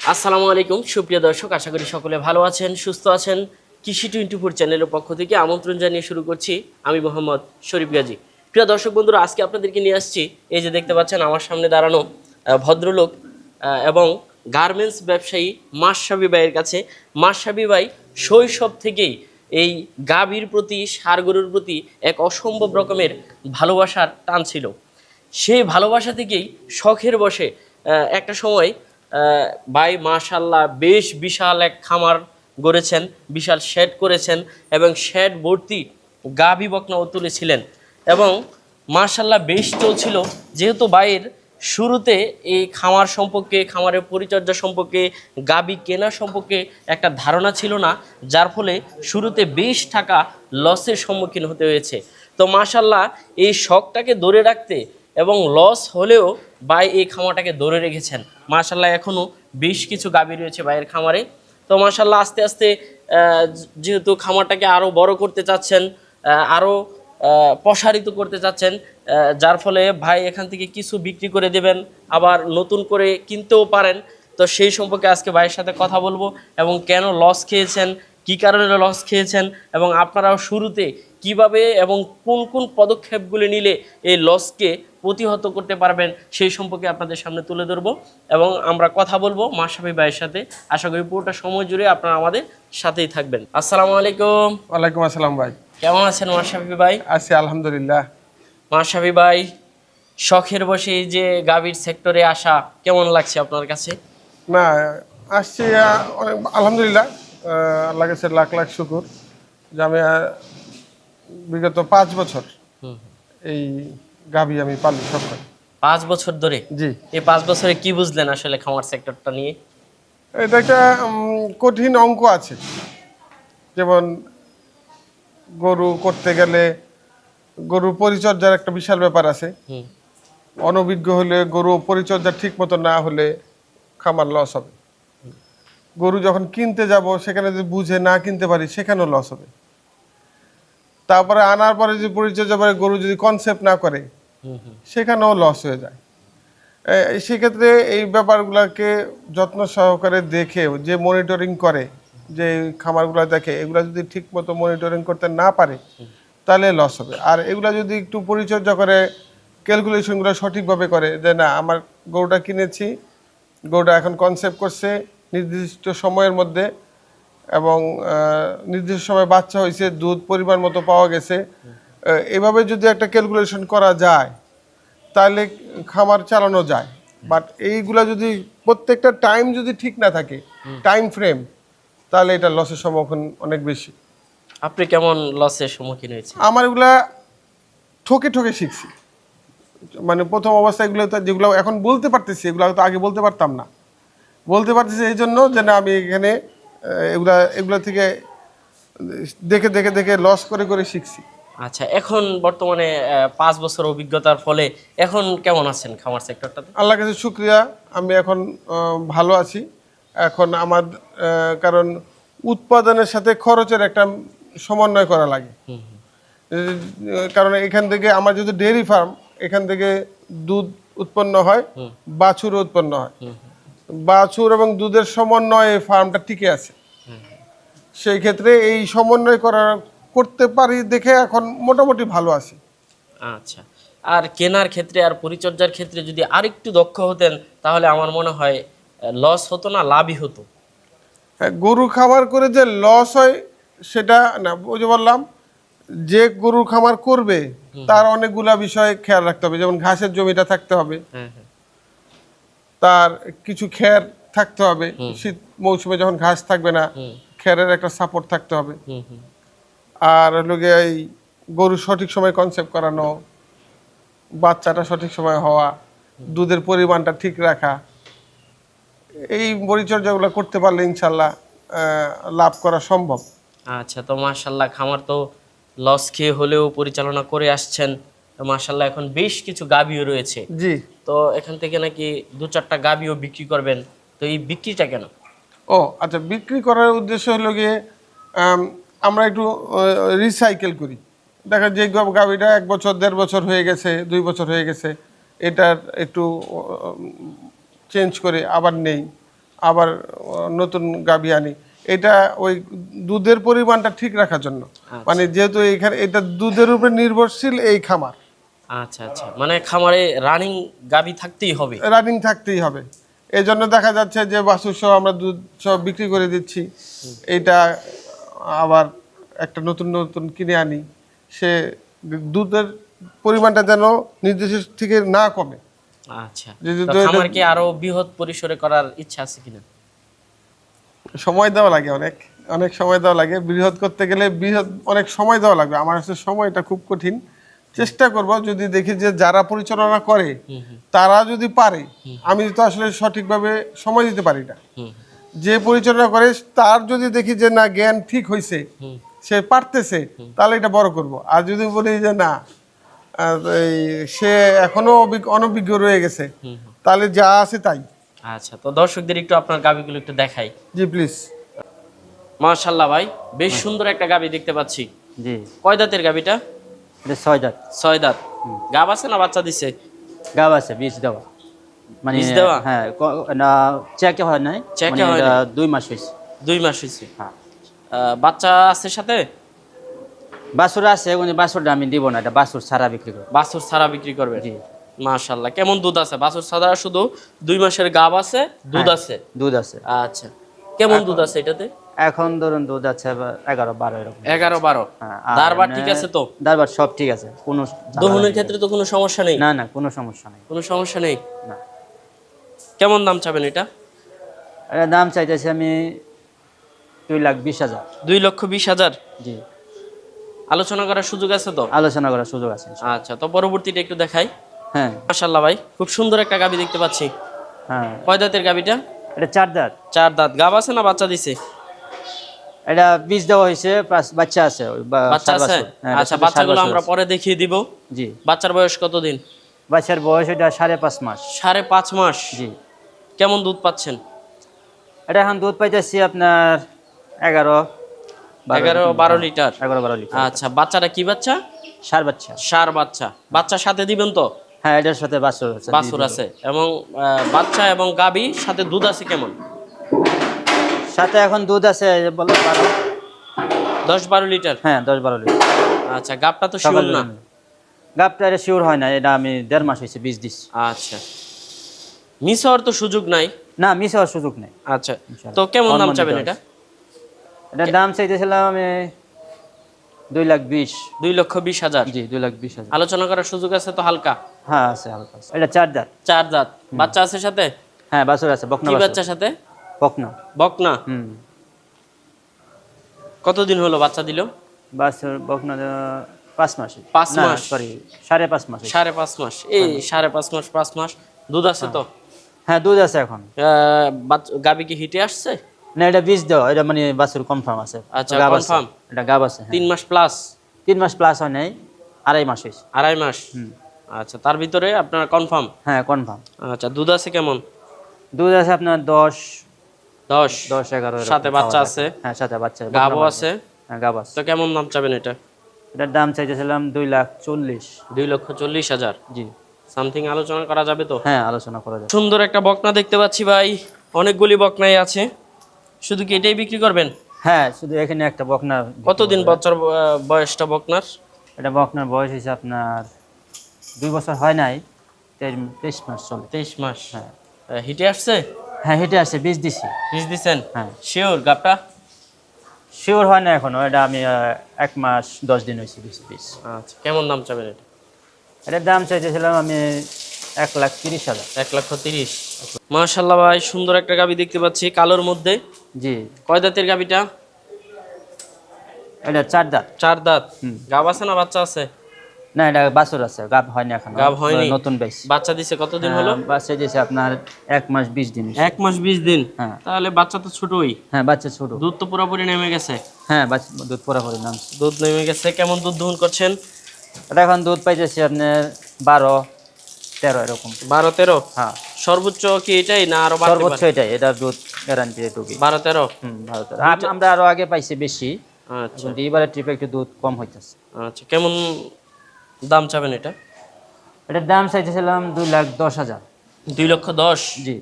আসসালামু আলাইকুম সুপ্রিয় দর্শক, আশা করি সকলে ভালো আছেন, সুস্থ আছেন। কৃষি 24 চ্যানেলের পক্ষ থেকে আমন্ত্রণ জানিয়ে শুরু করছি আমি মোহাম্মদ শরীফ গাজী। প্রিয় দর্শক বন্ধুরা, আজকে আপনাদেরকে নিয়ে আসছি এই যে দেখতে পাচ্ছেন আমার সামনে দাঁড়ানো ভদ্রলোক এবং গার্মেন্টস ব্যবসায়ী মাশরাফি ভাইয়ের কাছে। মাশরাফি ভাই শৈশব থেকেই এই গাভীর প্রতি, ষাঁড় গরুর প্রতি এক অসম্ভব রকমের ভালোবাসার টান ছিল। সেই ভালোবাসা থেকেই শখের বশে একটা সময় ভাই মাশাল্লাহ বেশ বিশাল এক খামার গড়েছেন, বিশাল শেড করেছেন এবং শেড ভর্তি গাভী বকনাও তুলেছিলেন এবং মাশাল্লাহ বেশ চলছিল। যেহেতু ভাইয়ের শুরুতে এই খামার সম্পর্কে, খামারের পরিচর্যা সম্পর্কে, গাভী কেনা সম্পর্কে একটা ধারণা ছিল না, যার ফলে শুরুতে বেশ টাকা লসের সম্মুখীন হতে হয়েছে। তো মাশাল্লাহ এই শখটাকে ধরে রাখতে এবং লস হলেও ভাই এই খামারটাকে ধরে রেখেছেন। মাশাল্লাহ এখনও বেশ কিছু গাভী রয়েছে ভাইয়ের খামারে। তো মাশাল্লাহ আস্তে আস্তে যেহেতু খামারটাকে আরও বড় করতে চাচ্ছেন, আরও প্রসারিত করতে চাচ্ছেন, যার ফলে ভাই এখান থেকে কিছু বিক্রি করে দেবেন, আবার নতুন করে কিনতেও পারেন। তো সেই সম্পর্কে আজকে ভাইয়ের সাথে কথা বলবো এবং কেন লস খেয়েছেন, কী কারণে লস খেয়েছেন এবং আপনারাও শুরুতে কিভাবে এবং কোন কোন পদক্ষেপগুলি নিলে এই লসকে প্রতিহত করতে পারবেন সেই সম্পর্কে আপনাদের সামনে তুলে ধরবো এবং আমরা কথা বলবো মাশরাফি ভাইয়ের সাথে। আশা করি পুরোটা সময় জুড়ে আপনারা আমাদের সাথেই থাকবেন। আসসালামু আলাইকুম। ওয়ালাইকুম আসসালাম ভাই। কেমন আছেন মাশরাফি ভাই? আছি আলহামদুলিল্লাহ। মাশরাফি ভাই, শখের বসে এই যে গাভীর সেক্টরে আসা কেমন লাগছে আপনার কাছে? না, আসছি অনেক আলহামদুলিল্লাহ। আল্লাহ কাছে লাখ লাখ শুকুর যে আমি বিগত 5 বছর এই গাভী আমি পালি সবসময়। 5 বছর ধরে? জি। এই 5 বছরে কি বুঝলেন আসলে খামার সেক্টরটা নিয়ে? এটা একটা কঠিন অঙ্ক আছে। যেমন গরু করতে গেলে গরুর পরিচর্যার একটা বিশাল ব্যাপার আছে। অনভিজ্ঞ হলে গরু পরিচর্যা ঠিক মতো না হলে খামার লস হবে। গরু যখন কিনতে যাব সেখানে যদি বুঝে না কিনতে পারি সেখানেও লস হবে। তারপরে আনার পরে যদি পরিচর্যা করে গরু যদি কনসেপ্ট না করে সেখানেও লস হয়ে যায়। সেক্ষেত্রে এই ব্যাপারগুলোকে যত্ন সহকারে দেখে যে মনিটরিং করে, যে খামারগুলো দেখে, এগুলো যদি ঠিক মতো মনিটরিং করতে না পারে তাহলে লস হবে। আর এগুলো যদি একটু পরিচর্যা করে, ক্যালকুলেশনগুলো সঠিকভাবে করে, যে না আমার গরুটা কিনেছি, গরুটা এখন কনসেপ্ট করছে নির্দিষ্ট সময়ের মধ্যে এবং নির্দিষ্ট সময় বাচ্চা হয়েছে, দুধ পরিমাণ মতো পাওয়া গেছে, এভাবে যদি একটা ক্যালকুলেশন করা যায় তাহলে খামার চালানো যায়। বাট এইগুলা যদি প্রত্যেকটা টাইম যদি ঠিক না থাকে, টাইম ফ্রেম, তাহলে এটা লসের সম্মুখীন অনেক বেশি। আপনি কেমন লসের সম্মুখীন হয়েছে? আমার এগুলা ঠকে ঠকে শিখছি। মানে প্রথম অবস্থায় এগুলো তো যেগুলো এখন বলতে পারতেছি, এগুলো তো আগে বলতে পারতাম না। বলতে পারতেছি এই জন্য যে না আমি এখানে এগুলো থেকে দেখে দেখে দেখে লস করে করে শিখছি। আচ্ছা, এখন বর্তমানে 5 বছর অভিজ্ঞতার ফলে এখন কেমন আছেন খামার সেক্টরটাতে? আল্লাহর কাছে শুক্রিয়া, আমি এখন ভালো আছি। এখন আমার কারণ উৎপাদনের সাথে খরচের একটা সমন্বয় করা লাগে। কারণ এখান থেকে আমার যেহেতু ডেয়ারি ফার্ম, এখান থেকে দুধ উৎপন্ন হয়, বাছুর উৎপন্ন হয়। বাছুর এবং দুধের সমন্বয়ে ফার্মটা টিকে আছে। সেই ক্ষেত্রে এই সমন্বয় করতে পারি দেখে এখন মোটামুটি ভালো আছি। আচ্ছা, আর কেনার ক্ষেত্রে আর পরিচর্যার ক্ষেত্রে যদি আরেকটু দক্ষ হতেন তাহলে আমার মনে হয় লস হতো না, লাভই হতো। হ্যাঁ, গরু খামার করে যে লস হয় সেটা না, ওই যে বললাম যে গরুর খামার করবে তার অনেকগুলা বিষয় খেয়াল রাখতে হবে। যেমন ঘাসের জমিটা থাকতে হবে, তার কিছু খের থাকতে হবে, শীত মৌসুমে যখন ঘাস থাকবে না খেরের একটা সাপোর্ট থাকতে হবে। আর হলো গিয়ে এই গরু সঠিক সময় কনসেপ্ট করানো, বাচ্চাটা সঠিক সময় হওয়া, দুধের পরিমাণটা ঠিক রাখা, এই পরিচর্যাগুলো করতে পারলে ইনশাল্লাহ লাভ করা সম্ভব। আচ্ছা, তো মাশাল্লাহ খামার তো লস খেয়ে হলেও পরিচালনা করে আসছেন। তো মাশাল্লাহ এখন বেশ কিছু গাভীও রয়েছে। জি। তো এখান থেকে নাকি 2-4টা গাভীও বিক্রি করবেন, তো এই বিক্রিটা কেন? ও আচ্ছা, বিক্রি করার উদ্দেশ্য হলো গিয়ে আমরা একটু রিসাইকেল করি। দেখা যে গাভীটা 1 বছর 1.5 বছর হয়ে গেছে, 2 বছর হয়ে গেছে, এটার একটু চেঞ্জ করে আবার নেই। আবার নতুন গাভী আনি। এটা ওই দুধের পরিমাণটা ঠিক রাখার জন্য, মানে যেহেতু এখানে এটা দুধের উপর নির্ভরশীল এই খামার। আচ্ছা আচ্ছা, মানে খামারে রানিং গাভী থাকতেই হবে। রানিং থাকতেই হবে। এই জন্য দেখা যাচ্ছে যে বাছুর সহ আমরা দুধ সহ বিক্রি করে দিচ্ছি। এইটা আবার একটা নতুন নতুন কিনে আনি, সে দুধের পরিমাণটা যেন নির্দিষ্ট থেকে না কমে। আচ্ছা, যদি তো খামার কি আরো বৃহৎ পরিসরে করার ইচ্ছা আছে কিনা? সময় দেওয়া লাগে, অনেক অনেক সময় দেওয়া লাগে। বৃহৎ করতে গেলে বৃহৎ অনেক সময় দেওয়া লাগবে। আমার কাছে সময়টা খুব কঠিন। চেষ্টা করব, যদি দেখি যে যারা পরিচালনা করে তারা যদি পারে, আমি তো আসলে সঠিকভাবে সময় দিতে পারি না। যে পরিচালনা করে তার যদি দেখি যে না জ্ঞান ঠিক হয়েছে, সে পারতেছে, তাহলে এটা বড় করব। আর যদি বলি যে না সে এখনো অনভিজ্ঞ রয়ে গেছে, তাহলে যা আছে তাই। আচ্ছা, তো দর্শকদের একটু আপনার গাভীগুলো একটু দেখাই। জি প্লিজ। মাশাআল্লাহ ভাই, বেশ সুন্দর একটা গাভী দেখতে পাচ্ছি। জি, কয় দাঁতের গাভীটা? এটা 6 দাঁত। 6 দাঁত। গাব আছে না বাচ্চা দিছে? গাব আছে, বীজ দেওয়া। মানে বীজ দেওয়া? হ্যাঁ, না চেকে হয় নাই, চেকে হয় এটা নাই? 2 মাস হইছে। 2 মাস হয়েছে। হ্যাঁ, বাচ্চা আছে সাথে? বাছুর আছে, উনি বাছুরটা আমি দিব না, এটা বাছুর ছাড়া বিক্রি করব। বাছুর ছাড়া বিক্রি করবে? জি। মাশাআল্লাহ, কেমন দুধ আছে? বাছুর ছাড়া শুধু 2 মাসের গাব আছে, দুধ হ্যাঁ, আছে? দুধ আছে। আচ্ছা, কেমন দুধ আছে এটাতে? এখন ধরুন দুধ আছে 11-12 এরকম। 11-12। হ্যাঁ, আর দারবার এমনি ঠিক আছে তো? দারবার সব ঠিক আছে, কোনো ঝামেলা দহনের নেই। ক্ষেত্রে তো কোনো সমস্যা নেই? না না, কোনো সমস্যা নেই। কোনো সমস্যা নেই। না, কেমন দাম চাবেন এটা? এটা দাম চাইতেছি আমি 2,20,000। 2,20,000? জি, আলোচনা করার সুযোগ আছে তো? আলোচনা করার সুযোগ আছে ইনশাআল্লাহ। আচ্ছা, তো পরবর্তীটা একটু দেখাই। হ্যাঁ মাশাআল্লাহ ভাই, খুব সুন্দর একটা গাভী দেখতে পাচ্ছি। হ্যাঁ, কয় দাঁতের গাভীটা? এটা 4 দাঁত। 4 দাঁত। গাব আছে না বাচ্চা দিছে? এটা বীজ দেওয়া হয়েছে, প্লাস বাচ্চা আছে। ওই বাচ্চা আছে? হ্যাঁ, আচ্ছা, বাচ্চাগুলো আমরা পরে দেখিয়ে দিব। জি, বাচ্চার বয়স কতদিন? বাচ্চার বয়স এটা 5.5 মাস। 5.5 মাস? জি, কেমন দুধ পাচ্ছেন? এটা এখন দুধ পাইতেছি আপনার 11-12 লিটার। 11-12 লিটার। আচ্ছা, বাচ্চাটা কি বাচ্চা? সার বাচ্চা। ষাঁড় বাচ্চা। বাচ্চার সাথে দিবেন তো? হ্যাঁ, এটার সাথে বাছুর আছে। বাছুর আছে এবং বাচ্চা এবং গাবি সাথে দুধ আছে কেমন? সাথে এখন দুধ আছে এই যে বলো 12। 10-12 লিটার? হ্যাঁ, 10-12 লিটার। আচ্ছা, গাবটা তো শিওর না? গাবটা এটা শিওর হয় না, এটা আমি 1.5 মাস হয়েছে বীজ দিচ্ছি। আচ্ছা, মিস হওয়ার তো সুযোগ নাই? না, মিস হওয়ার সুযোগ নেই। আচ্ছা, তো কেমন দাম চাবেন এটা? এটার দাম চাইতেছিলাম আমি 2,20,000। 2,20,000? জি, 2,20,000। আলোচনা করার সুযোগ আছে তো হালকা? হ্যাঁ, আছে হালকা আছে। এটা 4 দাঁত। 4 দাঁত। বাচ্চা আছে সাথে? হ্যাঁ, বাছুর আছে, বকনা কি বাছুর। বাচ্চার সাথে? বকনা। বকনা? হুম, কতদিন হলো বাচ্চা দিল? বাছুর বকনা 5 মাস। 5 মাস? সরি, 5.5 মাস। 5.5 মাস? এই 5.5 মাস 5 মাস দুধ আছে তো? হ্যাঁ, দুধ আছে এখন। গাবি কি হিটে আসছে? না, এটা বীজ দেওয়া, এটা মানে বাছুর কনফার্ম আছে। আচ্ছা, গাব আছে। confirm? এটা গাব আছে। 3 মাস প্লাস? 3 মাস প্লাস হয় নাই, 2.5 মাস হয়েছে। 2.5 মাস? আচ্ছা, তার ভিতরে আপনার কনফার্ম? হ্যাঁ, কনফার্ম। আচ্ছা, দুধ আছে কেমন? দুধ আছে আপনার 10, 11 এরকম সাথে বাচ্চা খাওয়া আছে? যায়। হ্যাঁ, সাথে বাচ্চা। গাবও বকনা আছে? হ্যাঁ, গাব আছে। তো কেমন দাম চাবেন এটা? এটার দাম চাইতেছিলাম 2,40,000। 2,40,000? জি, সামথিং আলোচনা করা যাবে তো? হ্যাঁ, আলোচনা করা যায়। সুন্দর একটা বকনা দেখতে পাচ্ছি ভাই, অনেকগুলি বকনাই আছে। শুধু কি এটাই বিক্রি করবেন? হ্যাঁ, শুধু এখানে একটা বকনা। কতদিন বাচ্চার বয়সটা বকনার? এটা বকনার বয়স হয়েছে আপনার 2 বছর হয় নাই, 23 মাস চলে। 23 মাস? হ্যাঁ। হিটে আসছে? হ্যাঁ, হেঁটে আসছে, বীজ দিছি। বীজ দিছেন? হ্যাঁ। শিওর গাবটা? শিওর হয় না এখনো, এটা আমি 1 মাস 10 দিন হয়েছে বীজ। আচ্ছা, কেমন দাম চাবেন এটা? এটার দাম চাইতেছিলাম আমি 1,30,000। 1,30,000? মাশাআল্লাহ ভাই, সুন্দর একটা গাবি দেখতে পাচ্ছি কালোর মধ্যে। জি, কয় দাঁতের গাবিটা? এটা 4 দাঁত। 4 দাঁত। গাব আছে না বাচ্চা আছে? না, এটা বাছুর আছে, গাব হয়নি এখন। গাব হয়নি? নতুন বেশ। বাচ্চা দিছে কতদিন হলো? বাচ্চা দিয়েছে আপনার 1 মাস 20 দিন হয়েছে। 1 মাস 20 দিন? হ্যাঁ। তাহলে বাচ্চা তো ছোটই। হ্যাঁ, বাচ্চা ছোট। দুধ তো পুরোপুরি নেমে গেছে? হ্যাঁ, বাচ্চা দুধ পুরোপুরি নাম। দুধ নেমে গেছে। কেমন দুধ দহন করছেন? এটা এখন দুধ পাইতেছি আপনার 12-13 এরকম। 12-13? হ্যাঁ, সর্বোচ্চ কি এটাই না আরো বাড়তে সর্বোচ্চ পারে? এটাই, এটা দুধ গ্যারান্টি এটুকুই। 12-13? ভারতের আমরা আরো আগে পাইছি বেশি, আচ্ছা কিন্তু এবারে ট্রিপে একটু দুধ কম হইতেছে। আচ্ছা, কেমন দাম চাবেন এটা? এটার দাম চাইতেছিলাম 2,10,000। 2,10,000? জি,